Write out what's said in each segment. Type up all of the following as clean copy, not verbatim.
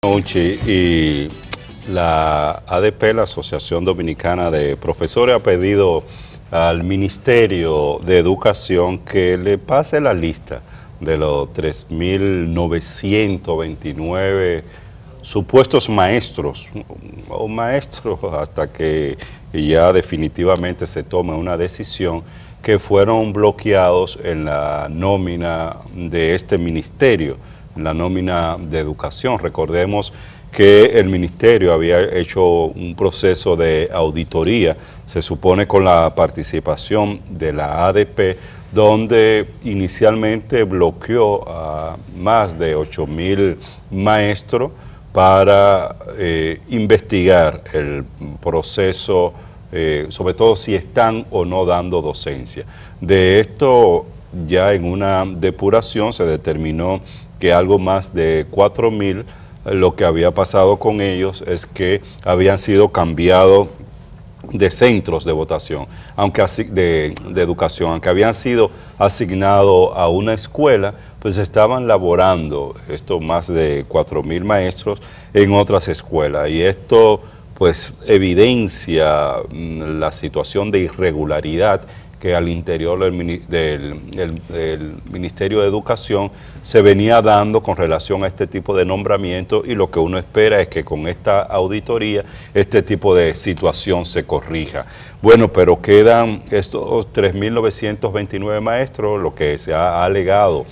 Noche, y la ADP, la Asociación Dominicana de Profesores, ha pedido al Ministerio de Educación que le pase la lista de los 3.929 supuestos maestros o maestros hasta que ya definitivamente se tome una decisión, que fueron bloqueados en la nómina de este ministerio, en la nómina de educación. Recordemos que el ministerio había hecho un proceso de auditoría, se supone con la participación de la ADP, donde inicialmente bloqueó a más de 8.000 maestros para investigar el proceso, sobre todo si están o no dando docencia. De esto, ya en una depuración se determinó que algo más de 4.000, lo que había pasado con ellos es que habían sido cambiados de centros de votación, de educación, aunque habían sido asignados a una escuela, pues estaban laborando estos más de 4.000 maestros en otras escuelas, y esto pues evidencia la situación de irregularidad que al interior del Ministerio de Educación se venía dando con relación a este tipo de nombramiento, y lo que uno espera es que con esta auditoría este tipo de situación se corrija. Bueno, pero quedan estos 3.929 maestros, lo que se ha alegado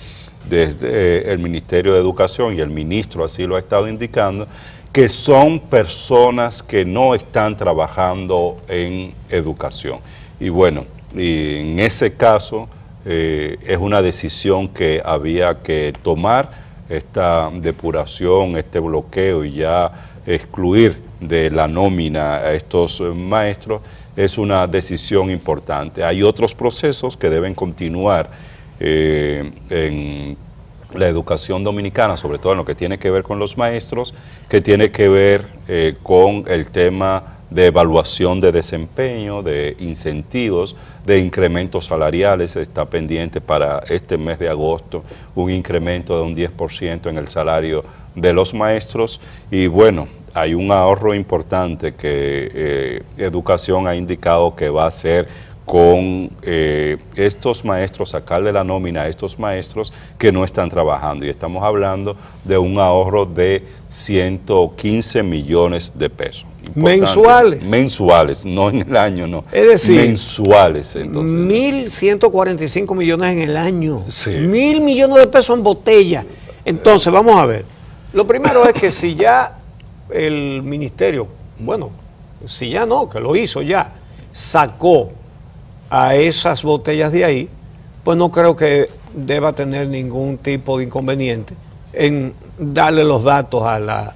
desde el Ministerio de Educación, y el ministro así lo ha estado indicando, que son personas que no están trabajando en educación. Y bueno, y en ese caso es una decisión que había que tomar, esta depuración, este bloqueo, y ya excluir de la nómina a estos maestros es una decisión importante. Hay otros procesos que deben continuar en la educación dominicana, sobre todo en lo que tiene que ver con los maestros, que tiene que ver con el tema de evaluación de desempeño, de incentivos, de incrementos salariales. Está pendiente para este mes de agosto un incremento de un 10% en el salario de los maestros, y bueno, hay un ahorro importante que Educación ha indicado que va a hacer con estos maestros, sacar de la nómina a estos maestros que no están trabajando, y estamos hablando de un ahorro de 115 millones de pesos. ¿Mensuales? Mensuales, no en el año, no. Es decir, mensuales, entonces. 1.145 millones en el año. Sí. 1.000 millones de pesos en botella. Entonces, vamos a ver. Lo primero es que si ya el ministerio, bueno, si ya no, que lo hizo ya, sacó a esas botellas de ahí, pues no creo que deba tener ningún tipo de inconveniente en darle los datos a la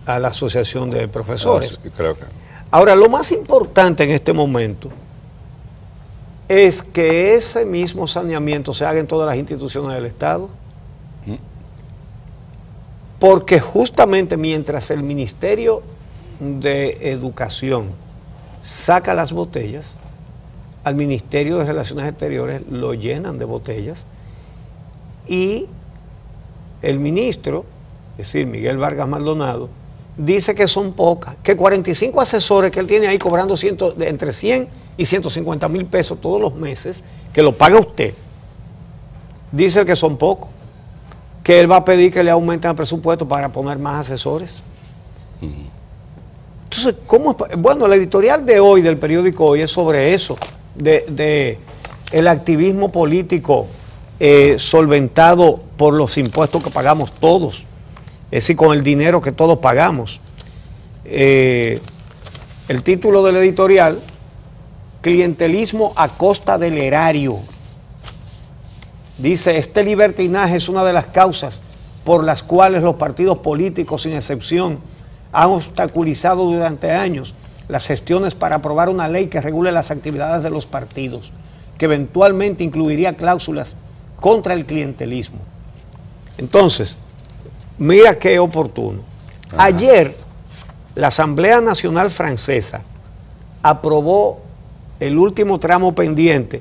Asociación de Profesores. Sí, creo que. Ahora, lo más importante en este momento es que ese mismo saneamiento se haga en todas las instituciones del Estado, porque justamente mientras el Ministerio de Educación saca las botellas, al Ministerio de Relaciones Exteriores lo llenan de botellas, y el ministro, es decir, Miguel Vargas Maldonado, dice que son pocas, que 45 asesores que él tiene ahí cobrando entre 100 y 150 mil pesos todos los meses, que lo paga usted, dice que son pocos, que él va a pedir que le aumenten el presupuesto para poner más asesores. Entonces, ¿cómo es? Bueno, el editorial de hoy del periódico Hoy es sobre eso, de el activismo político solventado por los impuestos que pagamos todos, es decir, con el dinero que todos pagamos. El título del editorial: clientelismo a costa del erario. Dice: este libertinaje es una de las causas por las cuales los partidos políticos, sin excepción, han obstaculizado durante años las gestiones para aprobar una ley que regule las actividades de los partidos, que eventualmente incluiría cláusulas contra el clientelismo. Entonces, mira qué oportuno. Ayer, la Asamblea Nacional Francesa aprobó el último tramo pendiente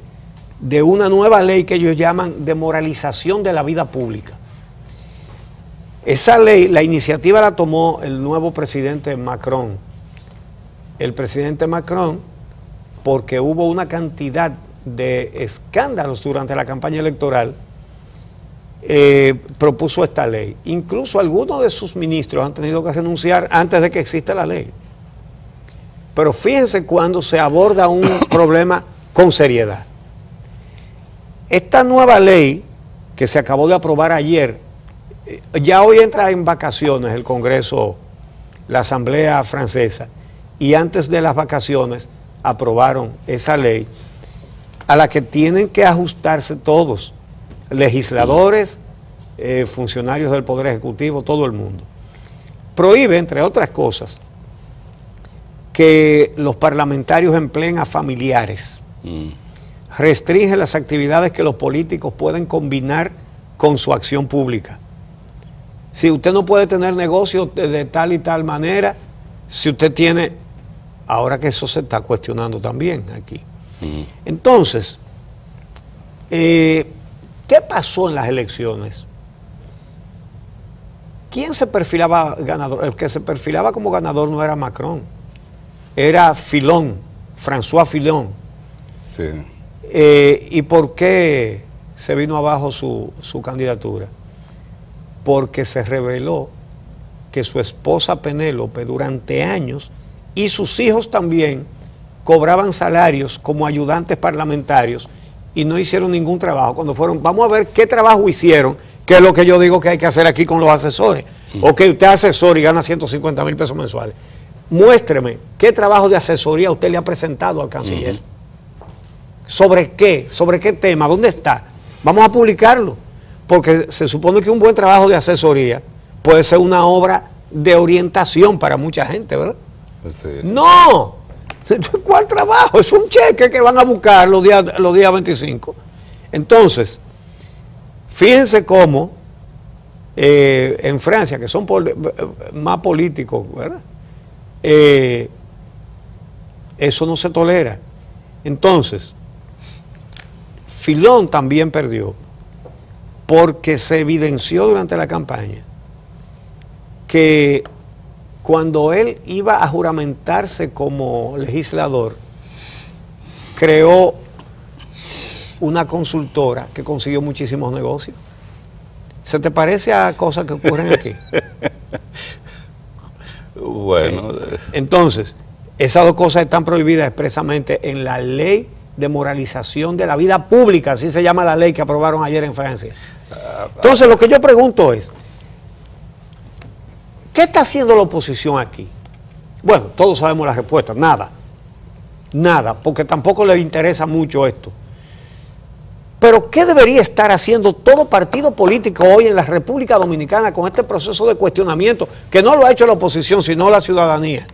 de una nueva ley que ellos llaman de moralización de la vida pública. Esa ley, la iniciativa la tomó el nuevo presidente Macron. El presidente Macron, porque hubo una cantidad de escándalos durante la campaña electoral, propuso esta ley. Incluso algunos de sus ministros han tenido que renunciar antes de que exista la ley. Pero fíjense cuando se aborda un problema con seriedad. Esta nueva ley que se acabó de aprobar ayer, ya hoy entra en vacaciones el Congreso, la Asamblea Francesa, y antes de las vacaciones aprobaron esa ley a la que tienen que ajustarse todos, legisladores, funcionarios del Poder Ejecutivo, todo el mundo. Prohíbe, entre otras cosas, que los parlamentarios empleen a familiares. Restringe las actividades que los políticos pueden combinar con su acción pública. Si usted no puede tener negocio de tal y tal manera, si usted tiene, ahora que eso se está cuestionando también aquí. Entonces, ¿qué pasó en las elecciones? ¿Quién se perfilaba ganador? El que se perfilaba como ganador no era Macron, era Fillon, François Fillon. Sí. ¿Y por qué se vino abajo su candidatura? Porque se reveló que su esposa Penélope durante años y sus hijos también cobraban salarios como ayudantes parlamentarios y no hicieron ningún trabajo. Cuando fueron, vamos a ver qué trabajo hicieron, que es lo que yo digo que hay que hacer aquí con los asesores. O que usted es asesor y gana 150,000 pesos mensuales. Muéstreme qué trabajo de asesoría usted le ha presentado al canciller. ¿Sobre qué? ¿Sobre qué tema? ¿Dónde está? Vamos a publicarlo. Porque se supone que un buen trabajo de asesoría puede ser una obra de orientación para mucha gente, ¿verdad? Sí. ¡No! ¿Cuál trabajo? Es un cheque que van a buscar los días 25. Entonces, fíjense cómo en Francia, que son más políticos, ¿verdad? Eso no se tolera. Entonces, Fillon también perdió porque se evidenció durante la campaña que cuando él iba a juramentarse como legislador, creó una consultora que consiguió muchísimos negocios. ¿Se te parece a cosas que ocurren aquí? Bueno. Entonces, esas dos cosas están prohibidas expresamente en la ley de moralización de la vida pública, así se llama la ley que aprobaron ayer en Francia. Entonces, lo que yo pregunto es, ¿qué está haciendo la oposición aquí? Bueno, todos sabemos la respuesta, nada. Nada, porque tampoco les interesa mucho esto. Pero ¿qué debería estar haciendo todo partido político hoy en la República Dominicana con este proceso de cuestionamiento que no lo ha hecho la oposición, sino la ciudadanía?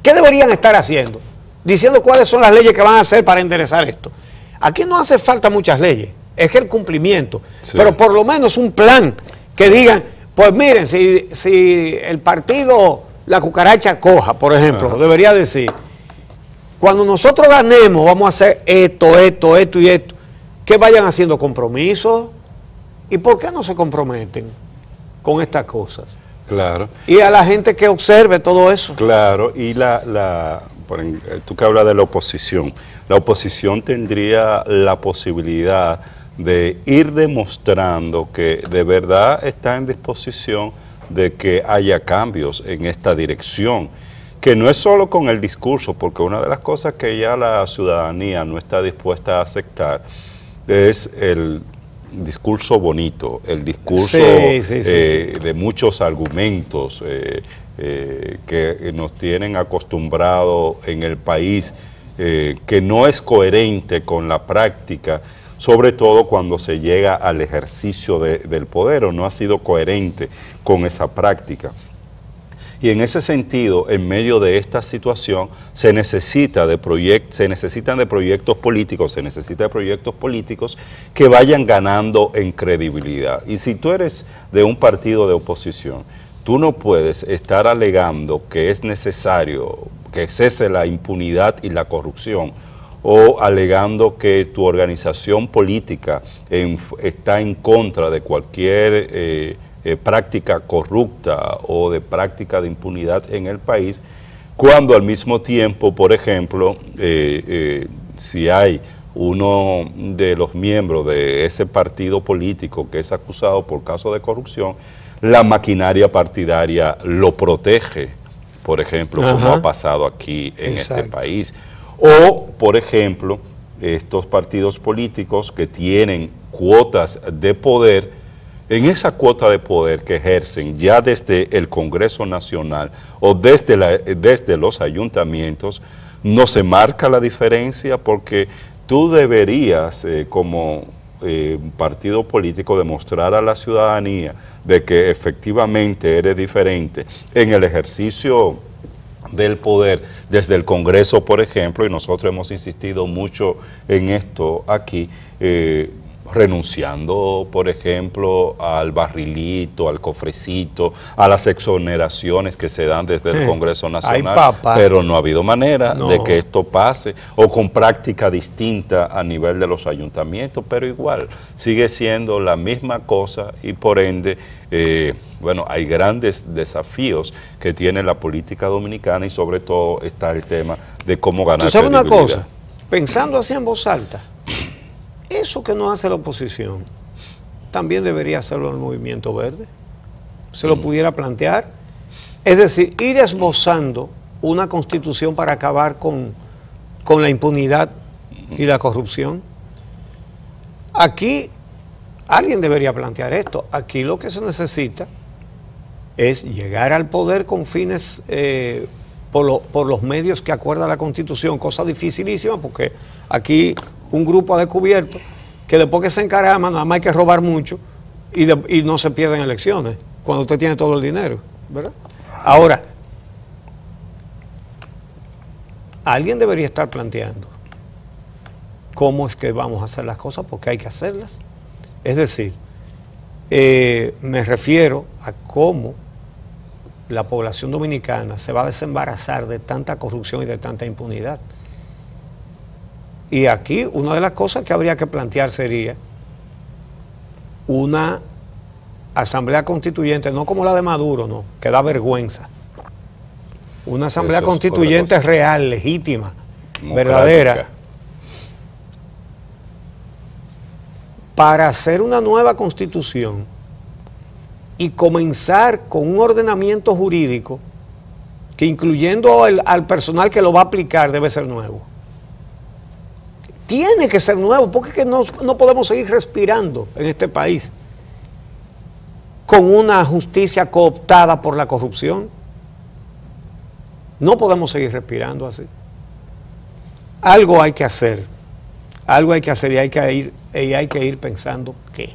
¿Qué deberían estar haciendo? Diciendo cuáles son las leyes que van a hacer para enderezar esto. Aquí no hace falta muchas leyes, es que el cumplimiento, sí. Pero por lo menos un plan que digan, pues miren, si el partido La Cucaracha Coja, por ejemplo, debería decir, cuando nosotros ganemos vamos a hacer esto y esto, que vayan haciendo compromisos. ¿Y por qué no se comprometen con estas cosas? Claro. Y a la gente que observe todo eso. Claro, y tú que hablas de la oposición tendría la posibilidad de ir demostrando que de verdad está en disposición de que haya cambios en esta dirección, que no es solo con el discurso, porque una de las cosas que ya la ciudadanía no está dispuesta a aceptar es el discurso bonito, el discurso de muchos argumentos que nos tienen acostumbrados en el país, que no es coherente con la práctica, sobre todo cuando se llega al ejercicio del poder, o no ha sido coherente con esa práctica. Y en ese sentido, en medio de esta situación, se necesitan de proyectos políticos que vayan ganando en credibilidad. Y si tú eres de un partido de oposición, tú no puedes estar alegando que es necesario que cese la impunidad y la corrupción, o alegando que tu organización política está en contra de cualquier práctica corrupta o de práctica de impunidad en el país, cuando al mismo tiempo, por ejemplo, si hay uno de los miembros de ese partido político que es acusado por caso de corrupción, la maquinaria partidaria lo protege, por ejemplo, como ha pasado aquí en este país. O, por ejemplo, estos partidos políticos que tienen cuotas de poder, en esa cuota de poder que ejercen ya desde el Congreso Nacional o desde los ayuntamientos, no se marca la diferencia, porque tú deberías, como partido político, demostrar a la ciudadanía de que efectivamente eres diferente en el ejercicio del poder desde el Congreso, por ejemplo, y nosotros hemos insistido mucho en esto aquí, renunciando, por ejemplo, al barrilito, al cofrecito, a las exoneraciones que se dan desde el Congreso Nacional, pero no ha habido manera de que esto pase, o con práctica distinta a nivel de los ayuntamientos, pero igual sigue siendo la misma cosa y por ende, bueno, hay grandes desafíos que tiene la política dominicana y sobre todo está el tema de cómo ganar credibilidad. ¿Tú sabes una cosa? Pensando así en voz alta, eso que no hace la oposición, también debería hacerlo el Movimiento Verde. Se lo pudiera plantear. Es decir, ir esbozando una constitución para acabar con la impunidad y la corrupción. Aquí alguien debería plantear esto. Aquí lo que se necesita es llegar al poder con fines, por los medios que acuerda la Constitución, cosa dificilísima, porque aquí un grupo ha descubierto que después que se encarama nada más hay que robar mucho y no se pierden elecciones cuando usted tiene todo el dinero, ¿verdad? Ahora, alguien debería estar planteando cómo es que vamos a hacer las cosas, porque hay que hacerlas. Es decir, me refiero a cómo la población dominicana se va a desembarazar de tanta corrupción y de tanta impunidad. Y aquí una de las cosas que habría que plantear sería una asamblea constituyente, no como la de Maduro, no, que da vergüenza. Una asamblea constituyente real, legítima, verdadera, para hacer una nueva constitución y comenzar con un ordenamiento jurídico que, incluyendo al personal que lo va a aplicar, debe ser nuevo. Tiene que ser nuevo, porque es que no podemos seguir respirando en este país con una justicia cooptada por la corrupción. No podemos seguir respirando así. Algo hay que hacer y hay que ir pensando qué.